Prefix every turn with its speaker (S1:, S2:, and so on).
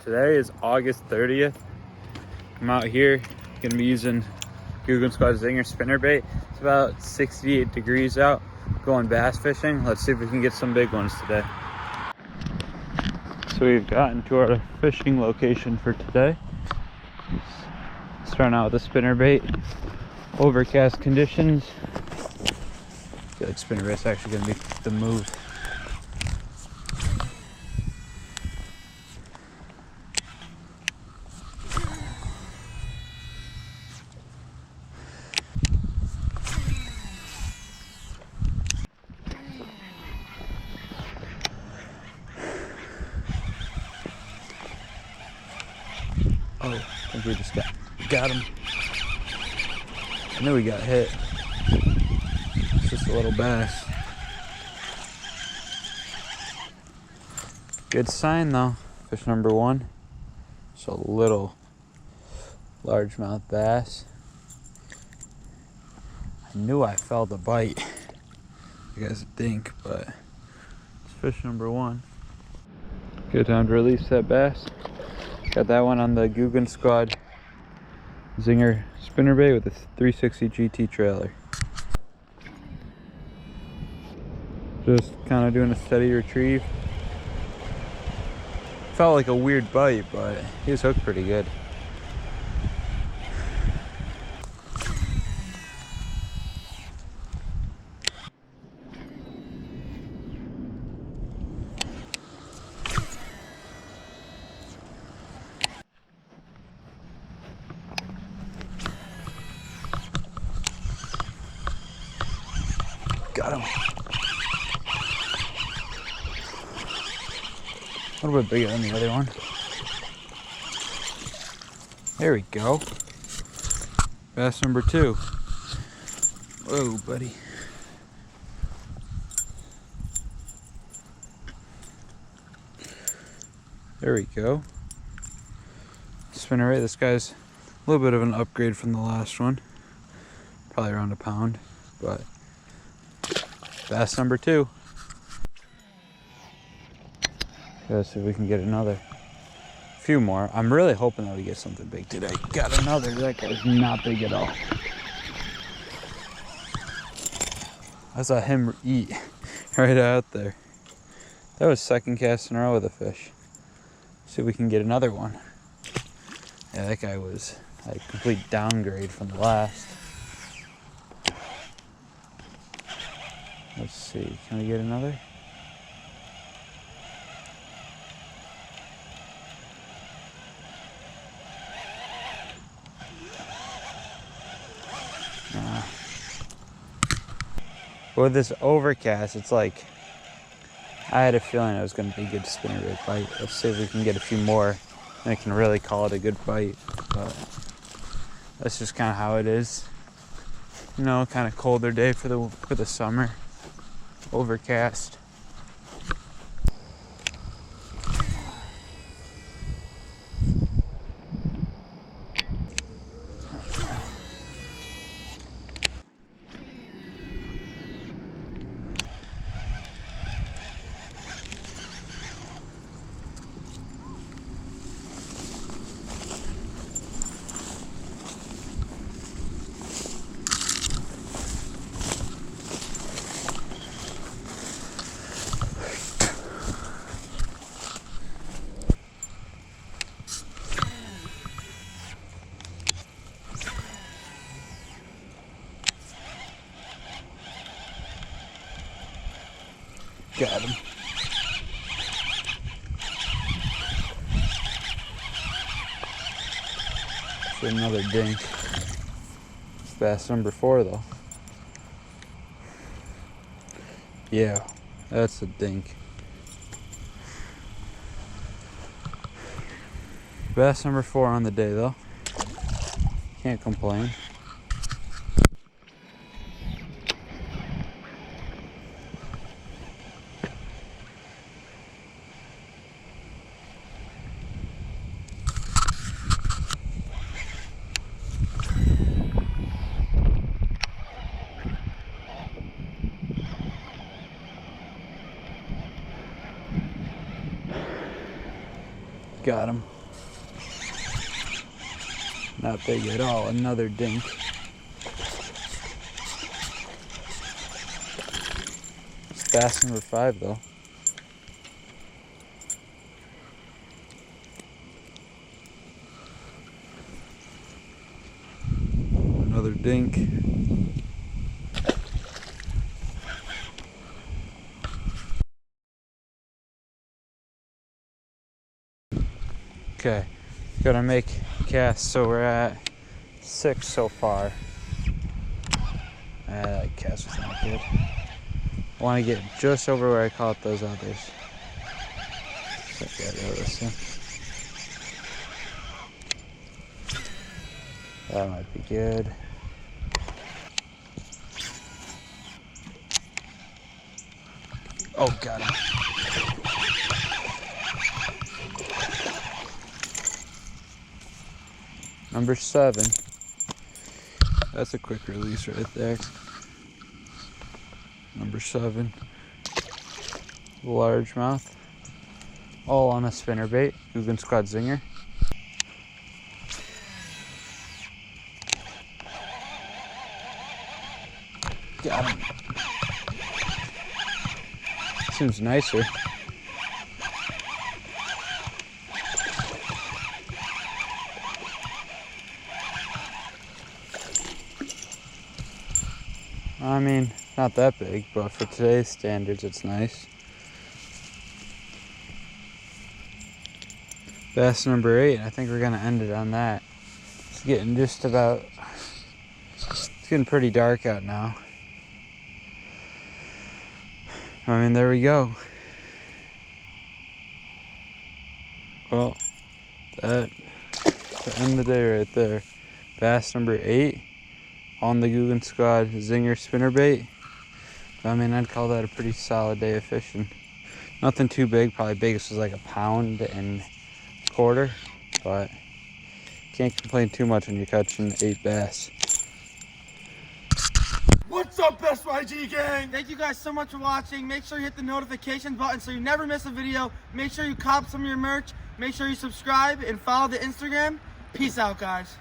S1: Today is August 30th. I'm out here, gonna be using Googan Squad Zinger spinnerbait. It's about 68 degrees out, going bass fishing. Let's see if we can get some big ones today. So we've gotten to our fishing location for today. Starting out with a spinnerbait. Overcast conditions. I feel like spinnerbait's actually gonna be the move. Oh, I think we just got him. I knew we got hit. It's just a little bass. Good sign though. Fish number one. Just a little largemouth bass. I knew I felt a bite. You guys think, but it's fish number one. Good time to release that bass. Got that one on the Googan Squad Zinger spinnerbait with a 360 GT trailer. Just kind of doing a steady retrieve. Felt like a weird bite, but he was hooked pretty good. Got him. A little bit bigger than the other one. There we go. Bass number two. Whoa, buddy. There we go. Spinnerbait. This guy's a little bit of an upgrade from the last one. Probably around a pound, but bass number two. Let's see if we can get another. A few more. I'm really hoping that we get something big today. Got another. That guy's not big at all. I saw him eat right out there. That was second cast in a row with a fish. See if we can get another one. Yeah, that guy was a complete downgrade from the last. Let's see, can we get another? Nah. With this overcast, it's like, I had a feeling it was going to be a good spinnerbait bite. Let's see if we can get a few more, and I can really call it a good bite. But that's just kind of how it is. You know, kind of colder day for the summer. Overcast. Got him. It's another dink. It's bass number four though. Yeah, that's a dink. Bass number four on the day though. Can't complain. Got him. Not big at all. Another dink. It's bass number 5 though. Another dink. Okay, gotta make casts, so we're at 6 so far. That cast was not good. I want to get just over where I caught those others. So I gotta listen. That might be good. Oh, got him. Number 7. That's a quick release right there. Number 7. Largemouth. All on a spinnerbait. Googan Squad Zinger. Got him. Seems nicer. I mean, not that big, but for today's standards, it's nice. Bass number 8, I think we're gonna end it on that. It's getting just about, it's getting pretty dark out now. I mean, there we go. Well, that's the end of the day right there. Bass number 8 on the Googan Squad Zinger spinnerbait. I mean, I'd call that a pretty solid day of fishing. Nothing too big, probably biggest was like a 1.25 pounds, but can't complain too much when you're catching 8 bass.
S2: What's up, SYG gang? Thank you guys so much for watching. Make sure you hit the notification button so you never miss a video. Make sure you cop some of your merch. Make sure you subscribe and follow the Instagram. Peace out, guys.